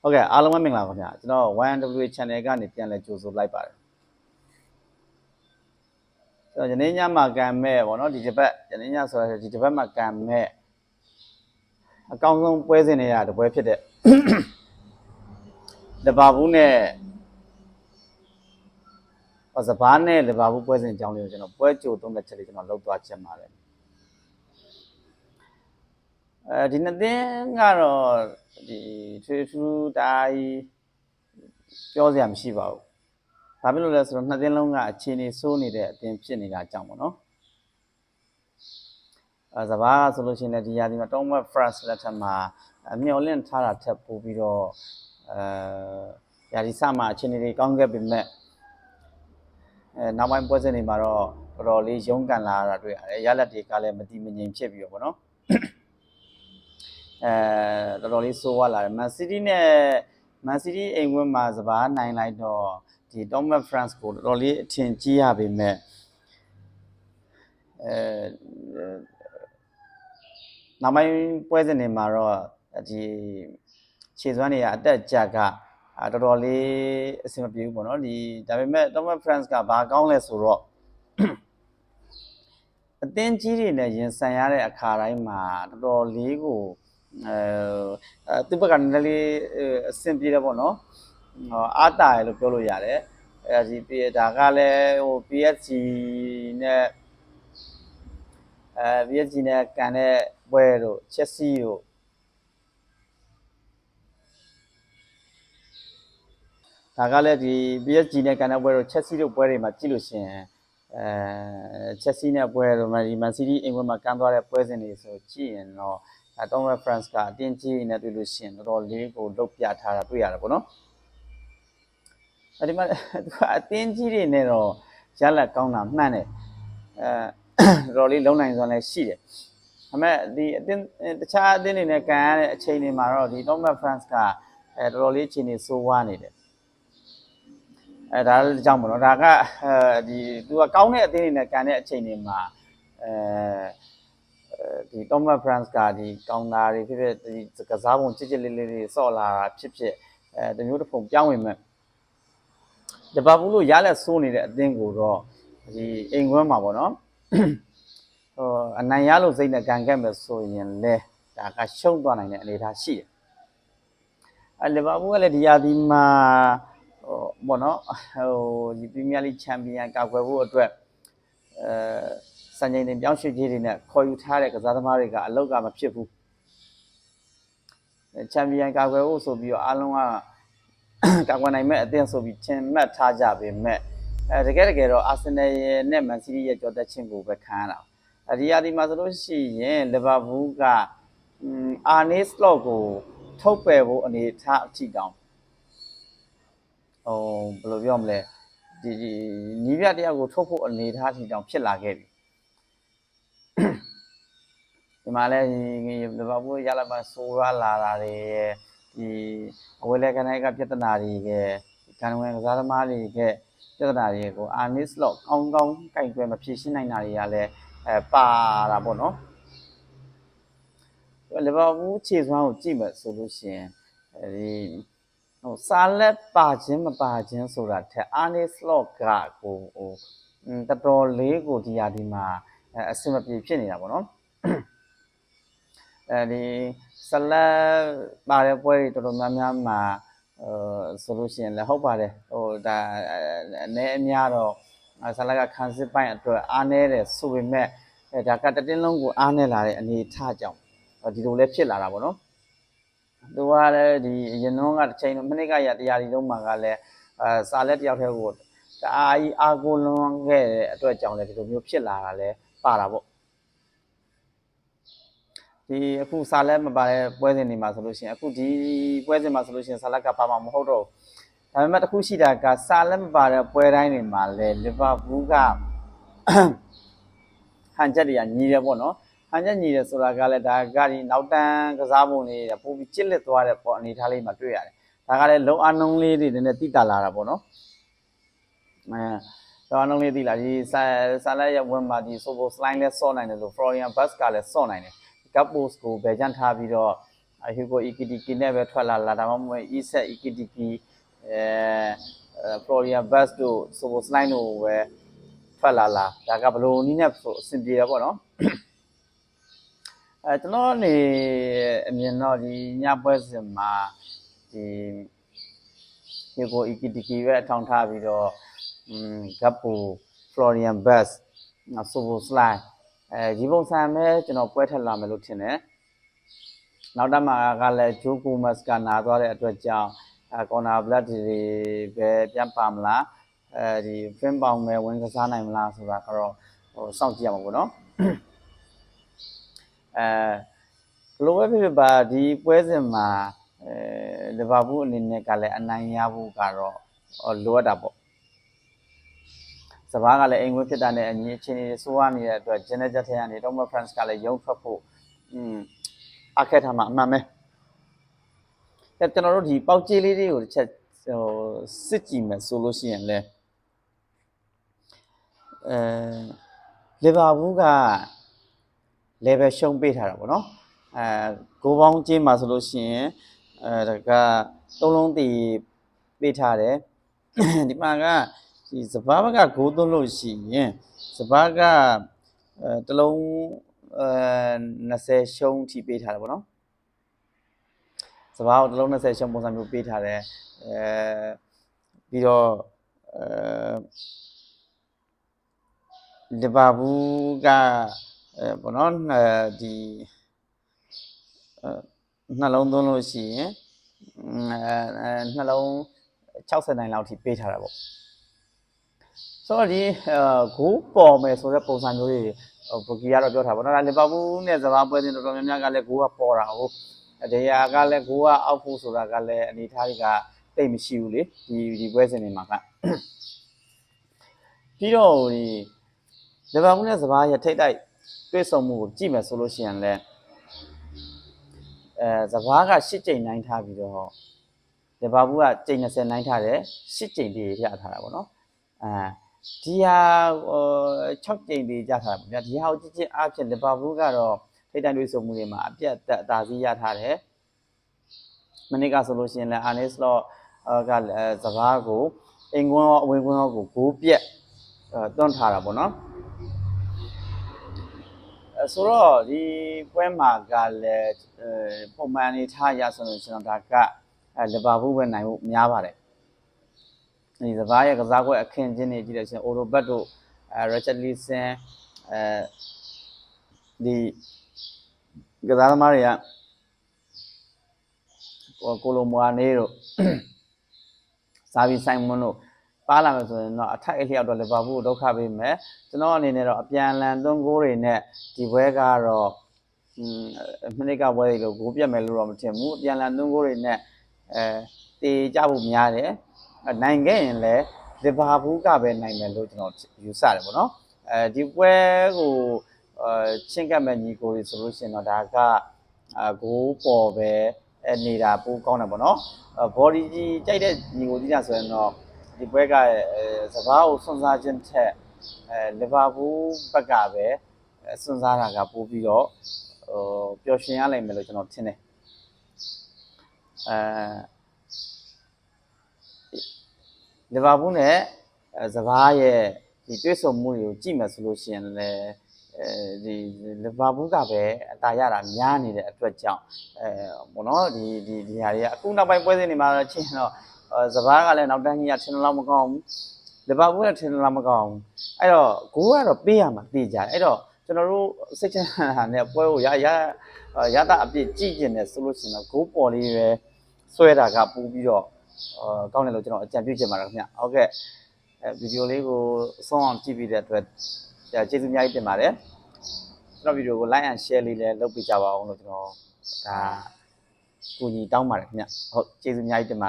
ဟုတ်ကဲ့အားလုံးပဲမင်္ဂလာပါခင်ဗျာကျွန်တော် 1W channel ကနေပြန်လဲကြိုဆိုလိုက်ပါတယ်ဆိုတော့ယနေ့ညမှာကံမဲ့ပေါ့နော်ဒီတစ်ပတ်ယနေ့ညဆိုတော့ဒီတစ်ပတ်မှာကံမဲ့အကောင်းဆုံးပွဲစဉ်တွေကတပွဲဖြစ်တဲ့လီဗာပူးနဲ့စပါးနဲ့လီဗာပူးပွဲစဉ်အကြောင်းလေးကိုကျွန်တော်ပွဲကြိုသုံးတဲ့ချက်လေးကျွန်တော်လုပ်သွားချက်ပါတယ်ဒီနှစ်သင်းကတော့ဒီထွေထူးတိုင်းပြောစရာမရှိပါဘူးဘာဖြစ်လို့လဲဆိုတော့နှစ်သင်းလုံးကအခြေအနေဆိုးနေတဲ့အသင်းဖြစ်နေတာအကြောင်းပေါ့နော်စပါးဆိုလို့ရှိရင်လည်းဒီရာသီမှာတောင်းမတ်ဖရန့်စ်လက်ထက်မှာမျော်လင့်ထားတာထက်ပိုပြီးတော့ရာသီစမှာအခြေအနေတွေကောင်းခဲ့ပေမဲ့နောက်ပိုင်းပွဲစဉ်တွေမှာတော့တော်တော်လေးရုန်းကန်လာတာတွေ့ရတယ်ရလက်တွေကလည်းမတည်မငြိမ်ဖြစ်ပြီးတော့ပေါ့နော်တော်တော်လေးဆိုးဝါးလာတယ်မန်စီးတီးနဲ့မန်စီးတီးအိမ်ဝင်းမှာစပါးနိုင်လိုက်တော့ဒီတောင်းမတ်ဖရန့်စ်ကိုတော်တော်လေးအထင်ကြီးရပေမဲ့နောက်ပိုင်းပွဲစဉ်တွေမှာတော့ဒီခြေစွမ်းတွေကအတက်ကြကတော်တော်လေးအဆင်မပြေဘူးပေါ့နော်ဒီဒါပေမဲ့ Thomas France ကဘာကောင်းလဲဆိုတော့အသင်းကြီးတွေနဲ့ရင်ဆိုင်ရတဲ့အခါတိုင်းမှာတော်တော်လေးကိုသူ့ဘက်ကနည်းနည်းလေးအဆင်ပြေတယ်ပေါ့နော်အားတာရလို့ပြောလို့ရတယ်အဲဒီဒါကလည်းဟို PSG နဲ့PSG နဲ့ကန်တဲ့ပွဲတို့ Chelsea တို့ဒါကလည်းဒီ PSG နဲ့ကန်တဲ့ပွဲတို့ Chelsea တို့ပွဲတွေမှာကြည့်လို့ရှိရင်Chelsea နဲ့ပွဲတို့ဒီ Man City အိမ်ပွဲမှာကန်သွားတဲ့ပွဲစဉ်တွေဆိုကြည့်ရင်တော့Thomas France ကအတင်းကြီးနဲ့တွေ့လို့ရှိရင်တော်တော်လေးကိုလုတ်ပြထားတာတွေ့ရတယ်ပေါ့နော်ဒီမှာအတင်းကြီးတွေနဲ့တော့ရလက်ကောင်းတာမှန်တယ်တော်တော်လေးလုံးနိုင်စွမ်းလည်းရှိတယ်ဒါပေမဲ့ဒီအတင်းတခြားအတင်းတွေနဲ့ကန်ရတဲ့အချိန်တွေမှာတော့ဒီ Thomas France ကတော်တော်လေးအခြေအနေဆိုးဝါးနေတယ်ဒါလည်းအကြောင်းပေါ့နော်ဒါကဒီသူကကောင်းတဲ့အသင်းတွေနဲ့ကန်တဲ့အချိန်တွေမှာဒီ Thomas France ကဒီကောင်တာတွေဖြစ်ဖြစ်ဒီကစားပုံချစ်ချစ်လေးလေးတွေစော့လာတာဖြစ်ဖြစ်တမျိုးတစ်ပုံပြောင်းဝင်မဲ့လီဗာပူးလို့ရလက်ဆိုးနေတဲ့အသင်းကိုတော့ဒီအိမ်ခွန်းမှာပေါ့နော်အနိုင်ရလို့စိတ်နဲ့ကန်ခဲ့မယ်ဆိုရင်လဲဒါကရှုံးသွားနိုင်တဲ့အနေအထားရှိတယ်လီဗာပူးကလည်းဒီရာသီမှာပေါ့နော်ဒီပရီးမီးယားလိချန်ပီယံကာကွယ်ဖို့အတွက်စံချိန်တင်ပြောင်းရွှေ့ကြီးတွေနဲ့ခေါ်ယူထားတဲ့ကစားသမားတွေကအလောက်ကမဖြစ်ဘူးချန်ပီယံကာကွယ်ဖို့ဆိုပြီးတော့အားလုံးကကာကွယ်နိုင်မဲ့အသင်းဆိုပြီးထင်မှတ်ထားကြပေမဲ့တကယ်တော့အာဆင်နယ်ရဲ့နဲ့မန်စီးတီးရဲ့ကြော်တက်ခြင်းကိုပဲခံရတာဒီရာသီမှာဆိုလို့ရှိရင်လီဗာပူးကအာနေစလော့ကိုထုတ်ပယ်ဖို့အနေထားအထိတောင်ဘယ်လိုပြောမလဲဒီနီးပြတယောက်ကိုထုတ်ဖို့အနေထားထိတောင်ဖြစ်လာခဲ့ပြီဒီမှာလဲလီဗာပူးရလာမှဆိုးရလာတာတွေဒီအဝေးလဲကနေကပြဿနာတွေကကန်ဝင်ကစားသမားတွေကပြဿနာတွေကိုအာနစ်လော့ကောင်းကောင်းကင်တွယ်မဖြေရှင်းနိုင်တာတွေကလည်းပါတာပေါ့နော်လီဗာပူးခြေစွမ်းကိုကြည့်မယ်ဆိုလို့ရှိရင်ဒီစာလက်ပါခြင်းမပါခြင်းဆိုတာထက်အာနေစလော့ကကိုတော်တော်လေးကိုဒီရာဒီမှာအဆင်မပြေဖြစ်နေတာပေါ့နော်ဒီဆလက်ပါတဲ့ပွဲတွေတော်တော်များများမှာဆိုလို့ရှိရင်လည်းဟုတ်ပါတယ်ဒါအနေအများတော့ဆလက်ကခံစစ်ပိုင်းအတွက်အားနည်းတယ်ဆိုပေမဲ့ဒါကတတင်းလုံးကိုအားနည်းလာတဲ့အနေအထားကြောင့်ဒီလိုလည်းဖြစ်လာတာပေါ့နော်သူကလည်းဒီအရင်တော့ကတစ်ချိန်မနစ်ကရတရားဒီလုံးမှာကလည်းစာလက်တယောက်တည်းကိုတအားကြီးအာကိုလွန်ခဲ့တဲ့အတွက်ကြောင့်လည်းဒီလိုမျိုးဖြစ်လာတာလည်းပါတာပေါ့ဒီအခုစာလက်မပါတဲ့ပွဲစဉ်တွေမှာဆိုလို့ရှိရင်အခုဒီပွဲစဉ်မှာဆိုလို့ရှိရင်စာလက်ကပါမှာမဟုတ်တော့ဒါပေမဲ့တခုရှိတာကစာလက်မပါတဲ့ပွဲတိုင်းတွေမှာလည်းလီဗာပူးကဟန်ချက်တွေကညီတယ်ပေါ့နော်ဟန်ချက်ညီတယ်ဆိုတာကလည်းဒါကဒီနောက်တန်းကစားပုံတွေပို့ပြီးကျစ်လက်သွားတဲ့ပေါ့အနေထားလေးမှာတွေ့ရတယ်ဒါကလည်းလုံအားနှုံးလေးတွေနည်းနည်းတိတာလာတာပေါ့နော်လုံအားနှုံးလေးတိလာဒီစာလက်ရဲ့ဝင်မှာဒီဆိုဘိုစလိုင်းလဲစော့နိုင်တယ်လို့ Florian Bus ကလည်းစော့နိုင်တယ်ကပ်ပို့စ်ကိုဘယ်ချန်ထားပြီးတော့ Hugo Ikitiki နဲ့ပဲထွက်လာဒါမှမဟုတ် Iset Ikitiki Florian Bass တို့ Sobo Slide တို့ပဲထွက်လာဒါကဘလို့နည်းနဲ့ဆိုအဆင်ပြေတယ်ပေါ့နော်ကျွန်တော်နေအမြင်တော့ဒီညပွဲစဉ်မှာဒီ Hugo Ikitiki ပဲအထောင်ထားပြီးတော့Gappo Florian Bass Sobo Slide ဒီပုံစံပဲကျွန်တော်ပွဲထက်လာမယ်လို့ထင်တယ်နောက်တစ်မှာကလည်းဂျိုကိုမတ်ကနာသွားတဲ့အတွက်ကြောင့်ကော်နာဘလက်တွေပဲပြန်ပါမလားဒီဖင်ပေါင်ပဲဝင်ကစားနိုင်မလားဆိုတာကတော့စောင့်ကြည့်ရမှာပေါ့နော်ဘလိုပဲဖြစ်ပါဒီပွဲစဉ်မှာလီဗာပူးအနေနဲ့ကလည်းအနိုင်ရဖို့ကတော့လိုအပ်တာပေါ့စပါးကလည်းအိမ်ဝင်ဖြစ်တာနဲ့အညီအချင်းတွေစိုးရနေတဲ့အတွက်ဂျန်နယ်ဂျက်ထဲကနေတော့မဖရန့်စ်ကလည်းရုံထွက်ဖို့အခက်ထားမှာအမှန်ပဲကျွန်တော်တို့ဒီပေါက်ကြေးလေးတွေကိုတစ်ချက်စစ်ကြည့်မယ်ဆိုလို့ရှိရင်လည်းလီဗာပူးက level ရှုံးပေးထားတာပေါ့နော်ကိုပေါင်းကြေးမှာဆိုလို့ရှိရင်ဒါက3လုံးတည်ပေးထားတယ်ဒီမှာကဒီစပါးဘက်ကဂိုးသွင်းလို့ရှိရင်စပါးကတလုံး20ရှုံးထိပေးထားတယ်ပေါ့နော်စပါးကိုတလုံး20ရှုံးပုံစံမျိုးပေးထားတယ်ပြီးတော့လီဗာပူးကပေါ့နော်ဒီနှလုံးသွင်းလို့ရှိရင်နှလုံး60နိုင်လောက်ထိပေးထားတာပေါ့ဆိုတော့ဒီဂိုးပေါ်မယ်ဆိုတဲ့ပုံစံမျိုးတွေဘိုကီကတော့ပြောထားပါတော့လီဗာပူးနဲ့စပါးပွဲစဉ်တော်တော်များများကလည်းဂိုးကပေါ်တာဟုတ်တရားကလည်းဂိုးကအောက်ဖို့ဆိုတာကလည်းအနေထားတွေကတိတ်မရှိဘူးလေဒီပွဲစဉ်တွေမှာကပြီးတော့ဒီလီဗာပူးနဲ့စပါးရဲ့ထိတ်တိုက်တွေ့ဆုံမှုကိုကြည့်မယ်ဆိုလို့ရှိရင်လည်းစပါးက8ကြိမ်နိုင်ထားပြီးတော့လီဗာပူးကကြိမ်20နိုင်ထားတယ်8ကြိမ်တွေရထားတာပေါ့နော်ဒီဟာ6ကြိမ်တွေရထားတာပေါ့ဗျာဒီဟာကိုကြည့်ချင်းအားဖြင့်လီဗာပူးကတော့ထိတ်တိုက်တွေ့ဆုံမှုတွေမှာအပြတ်အသာစီးရထားတယ်မနေ့ကဆိုလို့ရှိရင်လည်းအာနေစလော့ကစပါးကိုအင်ကွန်းရောအဝင်ကွန်းရောကိုဂိုးပြက်တွန်းထားတာပေါ့နော်ဆိုတော့ဒီပွဲမှာကလည်းပုံမှန်အနေထားရဆိုလို့ကျွန်တော်ဒါကလီဗာပူးပဲနိုင်ဖို့များပါတယ်ဒီစပါးရဲ့ကစားကွက်အခင်းချင်းတွေကြည့်လို့ရှိရင်အိုရိုဘတ်တို့ရက်ချက်လီဆန်ဒီကစားသမားတွေကကိုလိုမွာနေတို့ဇာဗီဆိုင်မွန်တို့ပါလာမယ်ဆိုရင်တော့အထိုက်အလျောက်တော့လီဗာပူးကိုဒုက္ခပေးမယ်ကျွန်တော်အနေနဲ့တော့အပြန်လန်သွန်းဂိုးတွေနဲ့ဒီပွဲကတော့မိနစ်ကပွဲတွေလို့ဂိုးပြတ်မယ်လို့တော့မထင်ဘူးအပြန်လန်သွန်းဂိုးတွေနဲ့တေကြဖို့များတယ်နိုင်ခဲ့ရင်လည်းလီဗာပူးကပဲနိုင်မယ်လို့ကျွန်တော်ယူဆတယ်ပေါ့နော်ဒီပွဲကိုချင်းကပ်မဲ့ညီကိုတွေဆိုလို့ရှိရင်တော့ဒါကဂိုးပေါ်ပဲနေတာပိုးကောင်းတယ်ပေါ့နော်ဘော်ဒီကြီးကြိုက်တဲ့ညီကိုကြီးတာဆိုရင်တော့ဒီပွဲကစပါးကိုစွန့်စားခြင်းထက်လီဗာပူးဘက်ကပဲစွန့်စားတာကပိုးပြီးတော့ပျော်ရွှင်ရနိုင်မယ်လို့ကျွန်တော်ထင်တယ်လီဗာပူးနဲ့စပါးရဲ့ဒီတွေ့ဆုံမှုတွေကိုကြည့်မယ်ဆိုလို့ရှိရင်လည်းဒီလီဗာပူးကပဲအသာရတာများနေတဲ့အတွက်ကြောင့်ဘောနော်ဒီဟာတွေကအခုနောက်ပိုင်းပွဲစဉ်တွေမှာတော့ချင်းတော့စပါးကလည်းနောက်တန်းကြီးကထင်လောက်မကောင်းဘူးလီဗာပူးကထင်လောက်မကောင်းဘူးအဲ့တော့ဂိုးကတော့ပေးရမှာသိကြတယ်အဲ့တော့ကျွန်တော်တို့စိတ်ချမ်းသာနဲ့ပွဲကိုရတာအပြည့်ကြည့်ကျင်တယ်ဆိုလို့ရှိရင်တော့ဂိုးပေါ်လေးပဲဆွဲတာကပို့ပြီးတော့ကောင်းတယ်လို့ကျွန်တော်အကြံပြုချင်ပါတယ်ခင်ဗျဟုတ်ကဲ့ဗီဒီယိုလေးကိုအဆုံးအောင်ကြည့်ပြီးတဲ့အတွက်ကျေးဇူးအများကြီးတင်ပါတယ်ကျွန်တော်ဗီဒီယိုကို like and share လေးလည်းလုပ်ပေးကြပါအောင်လို့ကျွန်တော်ဒါကူညီတောင်းပါတယ်ခင်ဗျဟုတ်ကျေးဇူးအများကြီးတင်ပါတယ်